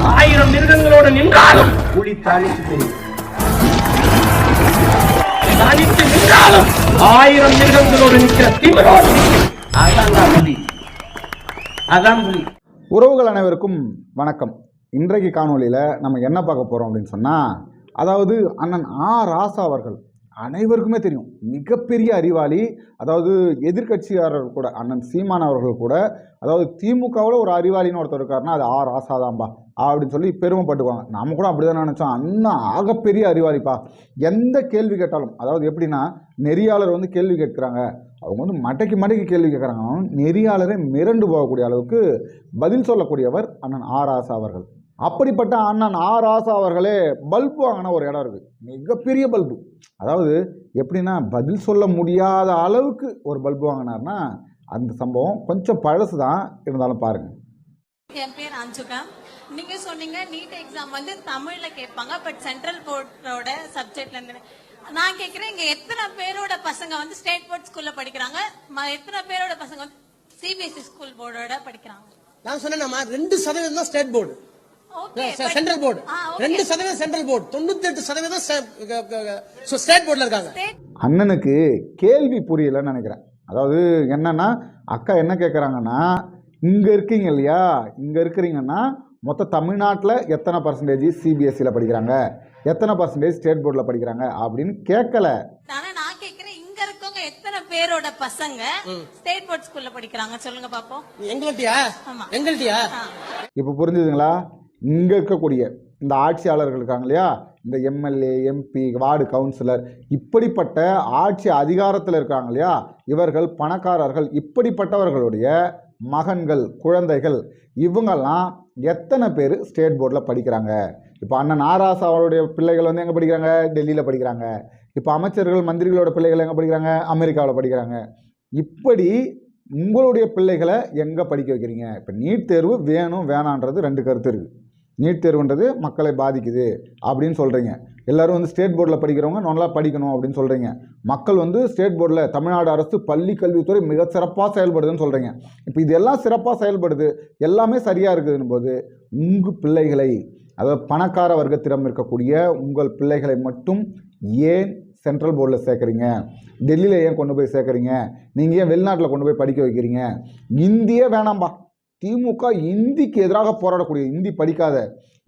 1000 மிருகங்களோடு நின்றாலும் புலி தனித்து தெரியும். தனித்து நின்றாலும் 1000 மிருகங்களோடு நிற்கிற திமிரோடு அதான் புலி. அதான் புலி. உறவுகள் அனைவருக்கும் வணக்கம். இன்றைக்கு காணொலியில் நம்ம என்ன பார்க்க போகிறோம் அப்படின்னு சொன்னால், அதாவது அண்ணன் ராசா அவர்கள் அனைவருக்குமே தெரியும், மிகப்பெரிய அறிவாளி. அதாவது எதிர்கட்சியாளர்கள் கூட, அண்ணன் சீமான் அவர்கள் கூட, அதாவது திமுகவில் ஒரு அறிவாளின்னு ஒருத்தர் இருக்காருன்னா அது ராசா தான்பா அப்படின்னு சொல்லி பெருமைப்பட்டுக்குவாங்க. நம்ம கூட அப்படி தான் நினச்சோம். அண்ணன் ஆகப்பெரிய அறிவாளிப்பா. எந்த கேள்வி கேட்டாலும், அதாவது எப்படின்னா, நெறியாளர் வந்து கேள்வி கேட்குறாங்க, அவங்க வந்து மட்டைக்கு கேள்வி கேட்குறாங்க, நெறியாளரே மிரண்டு போகக்கூடிய அளவுக்கு பதில் சொல்லக்கூடியவர் அண்ணன் ராசா அவர்கள். அப்படிப்பட்ட அண்ணன் ராசா அவர்களே பல்பு வாங்கின ஒரு இடம் இருக்குது, மிகப்பெரிய பல்பு. அதாவது எப்படின்னா, பதில் சொல்ல முடியாத அளவுக்கு ஒரு பல்பு வாங்கினார்னா அந்த சம்பவம் கொஞ்சம் பழசு தான், இருந்தாலும் பாருங்க. என் பேர் அஞ்சுகா. நீங்க சொன்னீங்க நீட் எக்ஸாம் வந்து தமிழ்ல கேட்பாங்க, பட் சென்ட்ரல் போர்டோட சப்ஜெக்ட்ல இருந்து. நான் கேட்கிறேன், இங்க எத்தனை பேரோட பசங்க வந்து ஸ்டேட் போர்ட் ஸ்கூல்ல படிக்கிறாங்க, எத்தனை பேரோட பசங்க வந்து சிபிஎஸ்இ ஸ்கூல் போர்டோட படிக்கிறாங்க? நான் சொன்னேன் 2% தான் state board, central board 2% central board, 98% state போர்டுல இருக்காங்க. அண்ணனுக்கு கேள்வி புரியலன்னு நினைக்கிறேன். அதாவது என்னன்னா, அக்கா என்ன கேட்குறாங்கன்னா, இங்கே இருக்கீங்க இல்லையா, இங்கே இருக்கிறீங்கன்னா மொத்த தமிழ்நாட்டில் எத்தனை பர்சன்டேஜ் சிபிஎஸ்சியில் படிக்கிறாங்க, எத்தனை பர்சன்டேஜ் ஸ்டேட் போர்டில் படிக்கிறாங்க அப்படின்னு கேட்கல. நான் கேட்கிறேன், இங்க இருக்கவங்க எத்தனை பேரோட பசங்க ஸ்டேட் போர்ட் ஸ்கூல்ல படிக்கிறாங்க சொல்லுங்க பாப்போம். எங்கள்கிட்டயா? இப்போ புரிஞ்சுதுங்களா? இங்கே இருக்கக்கூடிய இந்த ஆட்சியாளர்கள் இருக்காங்க இல்லையா, இந்த எம்எல்ஏ, எம்பி, வார்டு கவுன்சிலர், இப்படிப்பட்ட ஆட்சி அதிகாரத்தில் இருக்காங்க இல்லையா, இவர்கள் பணக்காரர்கள், இப்படிப்பட்டவர்களுடைய மகன்கள், குழந்தைகள், இவங்கெல்லாம் எத்தனை பேர் ஸ்டேட் போர்டில் படிக்கிறாங்க? இப்போ அண்ணன் ராசா அவருடைய பிள்ளைகள் வந்து எங்கே படிக்கிறாங்க? டெல்லியில் படிக்கிறாங்க. இப்போ அமைச்சர்கள், மந்திரிகளோட பிள்ளைகள் எங்கே படிக்கிறாங்க? அமெரிக்காவில் படிக்கிறாங்க. இப்படி உங்களுடைய பிள்ளைகளை எங்கே படிக்க வைக்கிறீங்க? இப்போ நீட் தேர்வு வேணும் வேணான்றது 2 கருத்து இருக்குது. நீட் தேர்வுன்றது மக்களை பாதிக்குது அப்படின்னு சொல்கிறீங்க. எல்லோரும் வந்து ஸ்டேட் போர்டில் படிக்கிறவங்க நல்லா படிக்கணும் அப்படின்னு சொல்கிறீங்க. மக்கள் வந்து ஸ்டேட் போர்டில் தமிழ்நாடு அரசு பள்ளி கல்வித்துறை மிக சிறப்பாக செயல்படுதுன்னு சொல்கிறீங்க. இப்போ இதெல்லாம் சிறப்பாக செயல்படுது, எல்லாமே சரியாக இருக்குதுன்னு போது, உங்கள் பிள்ளைகளை, அதாவது பணக்கார வர்க்கத்திடம் இருக்கக்கூடிய உங்கள் பிள்ளைகளை மட்டும் ஏன் சென்ட்ரல் போர்டில் சேர்க்குறீங்க? டெல்லியில் ஏன் கொண்டு போய் சேர்க்குறீங்க? நீங்கள் ஏன் வெளிநாட்டில் கொண்டு போய் படிக்க வைக்கிறீங்க? இந்தியே வேணாம்பா. திமுக இந்திக்கு எதிராக போராடக்கூடிய, இந்தி படிக்காத,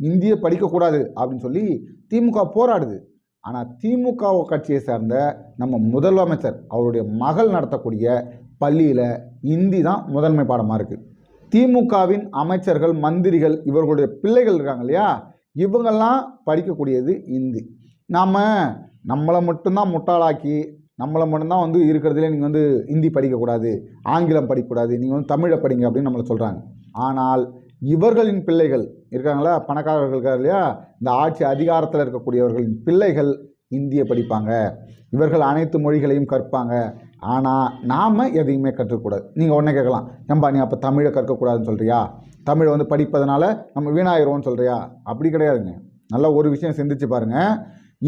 இந்தியை படிக்கக்கூடாது அப்படின்னு சொல்லி திமுக போராடுது. ஆனால் திமுக கட்சியை சார்ந்த நம்ம முதலமைச்சர் அவருடைய மகள் நடத்தக்கூடிய பள்ளியில் இந்தி தான் முதன்மை பாடமாக இருக்குது. திமுகவின் அமைச்சர்கள், மந்திரிகள், இவர்களுடைய பிள்ளைகள் இருக்காங்க இல்லையா, இவங்கெல்லாம் படிக்கக்கூடியது இந்தி. நம்மளை மட்டும்தான் முட்டாளாக்கி, நம்மளை மட்டும்தான் வந்து இருக்கிறதுலே நீங்கள் வந்து ஹிந்தி படிக்கக்கூடாது, ஆங்கிலம் படிக்கக்கூடாது, நீங்கள் வந்து தமிழை படிங்க அப்படின்னு நம்மளை சொல்கிறாங்க. ஆனால் இவர்களின் பிள்ளைகள் இருக்காங்களா, பணக்காரர்கள் இருக்காங்க இல்லையா, இந்த ஆட்சி அதிகாரத்தில் இருக்கக்கூடியவர்களின் பிள்ளைகள் இந்தியை படிப்பாங்க, இவர்கள் அனைத்து மொழிகளையும் கற்பாங்க. ஆனால் நாம் எதையுமே கற்றுக்கூடாது. நீங்கள் உடனே கேட்கலாம், ஏம்பா நீ அப்போ தமிழை கற்கக்கூடாதுன்னு சொல்கிறியா, தமிழை வந்து படிப்பதனால நம்ம வீணாயிரோன்னு சொல்கிறியா? அப்படி கிடையாதுங்க. நல்லா ஒரு விஷயம் சிந்திச்சு பாருங்கள்.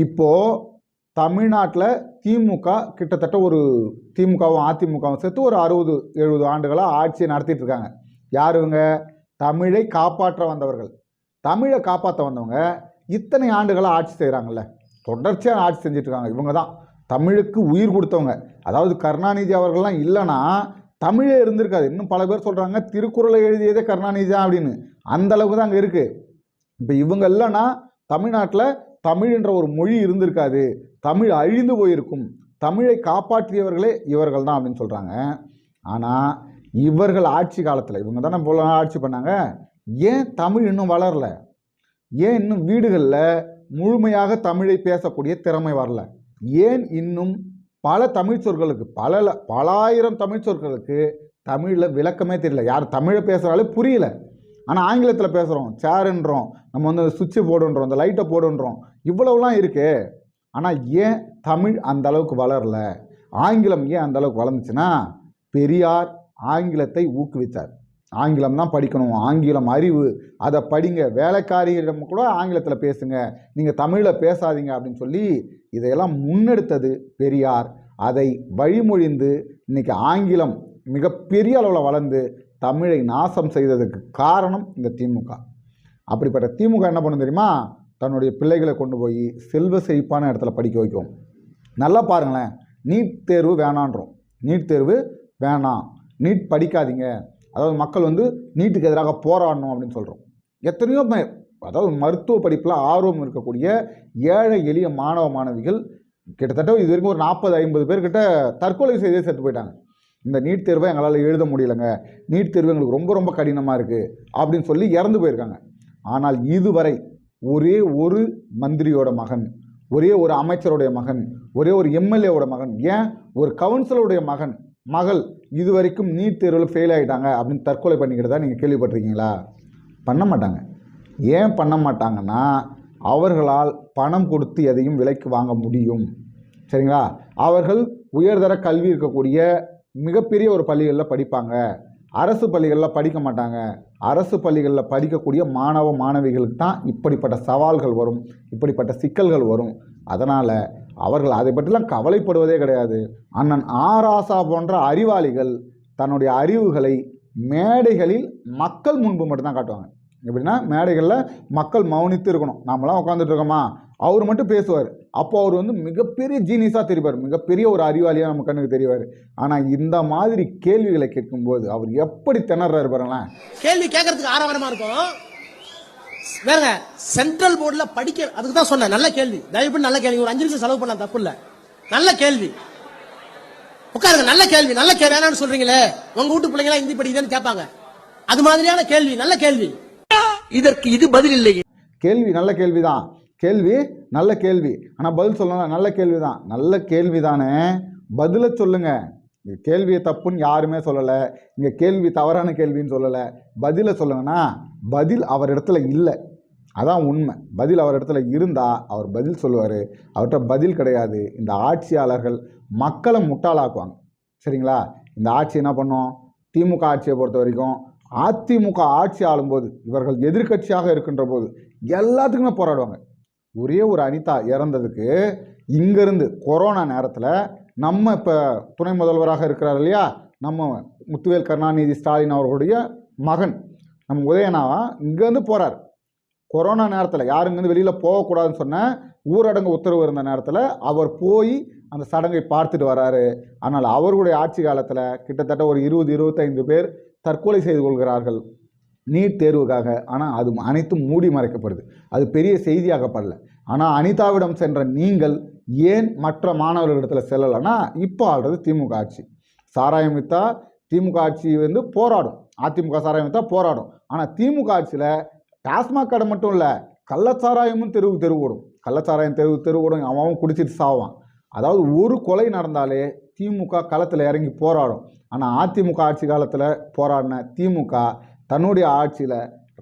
இப்போது தமிழ்நாட்டில் திமுக கிட்டத்தட்ட ஒரு திமுகவும் அதிமுகவும் சேர்த்து ஒரு 60-70 ஆண்டுகளாக ஆட்சியை நடத்திட்டு இருக்காங்க. யாருங்க? தமிழை காப்பாற்ற வந்தவர்கள். தமிழை காப்பாற்ற வந்தவங்க இத்தனை ஆண்டுகளாக ஆட்சி செய்கிறாங்கல்ல, தொடர்ச்சியாக ஆட்சி செஞ்சிட்ருக்காங்க. இவங்க தான் தமிழுக்கு உயிர் கொடுத்தவங்க. அதாவது கருணாநிதி அவர்கள்லாம் இல்லைன்னா தமிழே இருந்திருக்காது. இன்னும் பல பேர் சொல்கிறாங்க திருக்குறளை எழுதியதே கருணாநிதி தான் அப்படின்னு. அந்த அளவுக்கு தான் அங்கே இருக்குது. இப்போ இவங்க இல்லைன்னா தமிழ்நாட்டில் தமிழ் என்ற ஒரு மொழி இருந்திருக்காது, தமிழ் அழிந்து போயிருக்கும். தமிழை காப்பாற்றியவர்களே இவர்கள் தான் அப்படின்னு சொல்கிறாங்க. ஆனால் இவர்கள் ஆட்சி காலத்தில், இவங்க தானே போல ஆட்சி பண்ணாங்க, ஏன் தமிழ் இன்னும் வளரல? ஏன் இன்னும் வீடுகளில் முழுமையாக தமிழை பேசக்கூடிய திறமை வரல? ஏன் இன்னும் பல தமிழ் சொற்களுக்கு, பல ஆயிரம் தமிழ் சொற்களுக்கு தமிழில் விளக்கமே தெரியல? யார் தமிழை பேசுகிறாலே புரியல. ஆனால் ஆங்கிலத்தில் பேசுகிறோம், சேருன்றோம், நம்ம வந்து சுவிட்சு போடுன்றோம், இந்த லைட்டை போடுன்றோம், இவ்வளவுலாம் இருக்குது. ஆனால் ஏன் தமிழ் அந்த அளவுக்கு வளரல? ஆங்கிலம் ஏன் அந்த அளவுக்கு வளர்ந்துச்சுன்னா, பெரியார் ஆங்கிலத்தை ஊக்குவித்தார். ஆங்கிலம் தான் படிக்கணும், ஆங்கிலம் அறிவு, அதை படிங்க, வேலைக்காரியிடம் கூட ஆங்கிலத்தில் பேசுங்க, நீங்கள் தமிழில் பேசாதீங்க அப்படின்னு சொல்லி இதையெல்லாம் முன்னெடுத்தது பெரியார். அதை வழிமொழிந்து இன்னைக்கு ஆங்கிலம் மிகப்பெரிய அளவில் வளர்ந்து தமிழை நாசம் செய்ததுக்கு காரணம் இந்த திமுக. அப்படிப்பட்ட திமுக என்ன பண்ணும் தெரியுமா? தன்னுடைய பிள்ளைகளை கொண்டு போய் செல்வ செழிப்பான இடத்துல படிக்க வைக்கும். நல்லா பாருங்களேன், நீட் தேர்வு வேணான்றோம். நீட் தேர்வு வேணாம், நீட் படிக்காதீங்க, அதாவது மக்கள் வந்து நீட்டுக்கு எதிராக போராடணும் அப்படின்னு சொல்கிறோம். எத்தனையோ அதாவது மருத்துவ படிப்பில் ஆர்வம் இருக்கக்கூடிய ஏழை எளிய மாணவ மாணவிகள் கிட்டத்தட்ட இது வரைக்கும் ஒரு 40-50 பேர்கிட்ட தற்கொலை செய்தே செத்து போயிட்டாங்க. இந்த நீட் தேர்வை எங்களால் எழுத முடியலைங்க, நீட் தேர்வு எங்களுக்கு ரொம்ப ரொம்ப கடினமாக இருக்குது அப்படின்னு சொல்லி இறந்து போயிருக்காங்க. ஆனால் இதுவரை ஒரே ஒரு மந்திரியோட மகன், ஒரே ஒரு அமைச்சருடைய மகன், ஒரே ஒரு எம்எல்ஏவோட மகன், ஏன் ஒரு கவுன்சிலருடைய மகள் இது வரைக்கும் நீட் தேர்வில் ஃபெயில் ஆகிட்டாங்க அப்படின்னு தற்கொலை பண்ணிக்கிறதா நீங்கள் கேள்விப்பட்டிருக்கீங்களா? பண்ண மாட்டாங்க. ஏன் பண்ண மாட்டாங்கன்னா, அவர்களால் பணம் கொடுத்து எதையும் விலைக்கு வாங்க முடியும். சரிங்களா? அவர்கள் உயர்தர கல்வி இருக்கக்கூடிய மிகப்பெரிய ஒரு பள்ளிகளில் படிப்பாங்க, அரசு பள்ளிகளில் படிக்க மாட்டாங்க. அரசு பள்ளிகளில் படிக்கக்கூடிய மாணவ மாணவிகளுக்கு தான் இப்படிப்பட்ட சவால்கள் வரும், இப்படிப்பட்ட சிக்கல்கள் வரும். அதனால் அவர்கள் அதை பற்றிலாம் கவலைப்படுவதே கிடையாது. அண்ணன் ஆராசா போன்ற அறிவாளிகள் தன்னுடைய அறிவுகளை மேடைகளில் மக்கள் முன்பு மட்டும்தான் காட்டுவாங்க. எப்படின்னா, மேடைகளில் மக்கள் மௌனித்து இருக்கணும். நாமெல்லாம் உட்காந்துட்டு இருக்கோமா, அவர் மட்டும் பேசுவார். அப்போ அவர் வந்து மிகப்பெரிய ஜீனியஸாக தெரிவார், மிகப்பெரிய ஒரு அறிவாளியாக நம்ம கண்ணுக்கு தெரிவார். ஆனால் இந்த மாதிரி கேள்விகளை கேட்கும்போது அவர் எப்படி திணறாரு பாருங்களேன். கேள்வி கேட்கறதுக்கு ஆரவாரமா இருக்கும். வேற சென்ட்ரல் போர்டில் படிக்க, அதுக்கு தான் சொன்னேன் நல்ல கேள்வி. தயவுபடி நல்ல கேள்வி, ஒரு 5 நிமிஷம் செலவு பண்ணலாம், தப்பு இல்லை. நல்ல கேள்வி, உட்காருங்க. நல்ல கேள்வி, நல்ல கேள்வி வேணான்னு சொல்றீங்களே, உங்க வீட்டு பிள்ளைங்களா ஹிந்தி படிக்குதுன்னு கேட்பாங்க. அது மாதிரியான கேள்வி, நல்ல கேள்வி. இதற்கு இது பதில் இல்லை. கேள்வி நல்ல கேள்விதான், கேள்வி நல்ல கேள்வி. ஆனால் பதில் சொல்லணும், நல்ல கேள்விதான். நல்ல கேள்விதானே, பதிலை சொல்லுங்க. கேள்வியை தப்புன்னு யாருமே சொல்லலை, இங்கே கேள்வி தவறான கேள்வின்னு சொல்லலை. பதிலை சொல்லுங்கன்னா, பதில் அவர் இடத்துல இல்லை, அதான் உண்மை. பதில் அவர் இடத்துல இருந்தால் அவர் பதில் சொல்லுவார். அவர்கிட்ட பதில் கிடையாது. இந்த ஆட்சியாளர்கள் மக்களை முட்டாளாக்குவாங்க. சரிங்களா? இந்த ஆட்சி என்ன பண்ணும்? திமுக ஆட்சியை பொறுத்த வரைக்கும், அதிமுக ஆட்சி ஆளும்போது, இவர்கள் எதிர்கட்சியாக இருக்கின்ற போது எல்லாத்துக்குமே போராடுவாங்க. ஒரே ஒரு அனிதா இறந்ததுக்கு இங்கேருந்து கொரோனா நேரத்தில் நம்ம இப்போ துணை முதல்வராக இருக்கிறார் இல்லையா, நம்ம முத்துவேல் கருணாநிதி ஸ்டாலின் அவர்களுடைய மகன் நம்ம உதயனாவா இங்கேருந்து போகிறார். கொரோனா நேரத்தில் யாருங்கேருந்து வெளியில் போகக்கூடாதுன்னு சொன்ன ஊரடங்கு உத்தரவு இருந்த நேரத்தில் அவர் போய் அந்த சடங்கை பார்த்துட்டு வராரு. ஆனால் அவர்களுடைய ஆட்சி காலத்தில் கிட்டத்தட்ட ஒரு 20-25 பேர் தற்கொலை செய்து கொள்கிறார்கள் நீட் தேர்வுக்காக. ஆனால் அது அனைத்தும் மூடி மறைக்கப்படுது, அது பெரிய செய்தியாகப்படல. ஆனால் அனிதாவிடம் சென்ற நீங்கள் ஏன் மற்ற மாணவர்களிடத்தில் செல்லலைன்னா, இப்போ ஆள்றது திமுக ஆட்சி. சாராயம் வித்தா திமுக ஆட்சி வந்து போராடும், அதிமுக சாராயம் வித்தா போராடும். ஆனால் திமுக ஆட்சியில் டாஸ்மாக் கடை மட்டும் இல்லை, கள்ளச்சாராயமும் தெருவு ஓடும். கள்ளச்சாராயம் தெருவு ஓடும், அவன் குடிச்சிட்டு சாவான். அதாவது ஒரு கொலை நடந்தாலே திமுக களத்தில் இறங்கி போராடும். ஆனால் அதிமுக ஆட்சி காலத்தில் போராடின திமுக தன்னுடைய ஆட்சியில்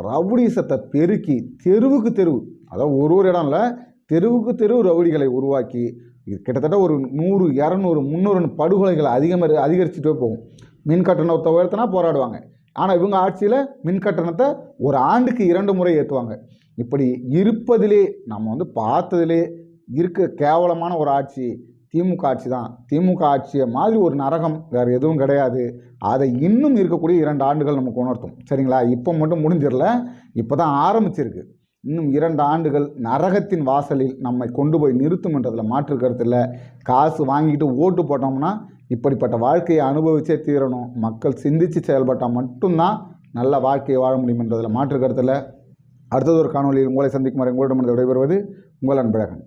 ரவுடிசத்தை பெருக்கி தெருவுக்கு தெருவு, அதாவது ஒரு இடம் இல்லை, தெருவுக்கு தெருவு ரவுடிகளை உருவாக்கி கிட்டத்தட்ட ஒரு 100, 200, 300 படுகொலைகளை அதிகரிச்சுட்டே போகும். மின் கட்டணத்தை உயர்த்தினா போராடுவாங்க. ஆனால் இவங்க ஆட்சியில் மின் கட்டணத்தை ஒரு ஆண்டுக்கு 2 முறை ஏற்றுவாங்க. இப்படி இருப்பதிலே நம்ம வந்து பார்த்ததிலே இருக்க கேவலமான ஒரு ஆட்சி திமுக ஆட்சி தான். திமுக ஆட்சியை மாதிரி ஒரு நரகம் வேறு எதுவும் கிடையாது. அதை இன்னும் இருக்கக்கூடிய 2 ஆண்டுகள் நமக்கு உணர்த்தும். சரிங்களா? இப்போ மட்டும் முடிஞ்சிடல, இப்போ தான் ஆரம்பிச்சிருக்கு. இன்னும் 2 ஆண்டுகள் நரகத்தின் வாசலில் நம்மை கொண்டு போய் நிறுத்தும் என்றதில் மாற்று கருத்து இல்லை. காசு வாங்கிட்டு ஓட்டு போட்டோம்னா இப்படிப்பட்ட வாழ்க்கையை அனுபவிச்சே தீரணும். மக்கள் சிந்தித்து செயல்பட்டால் மட்டும்தான் நல்ல வாழ்க்கையை வாழ முடியும் என்றதில் மாற்று கருத்து இல்லை. அடுத்தது ஒரு காணொலியில் உங்களை சந்திக்கும் வரை உங்களிடமிருந்து விடைபெறுவது உங்கள் அன்பழகன்.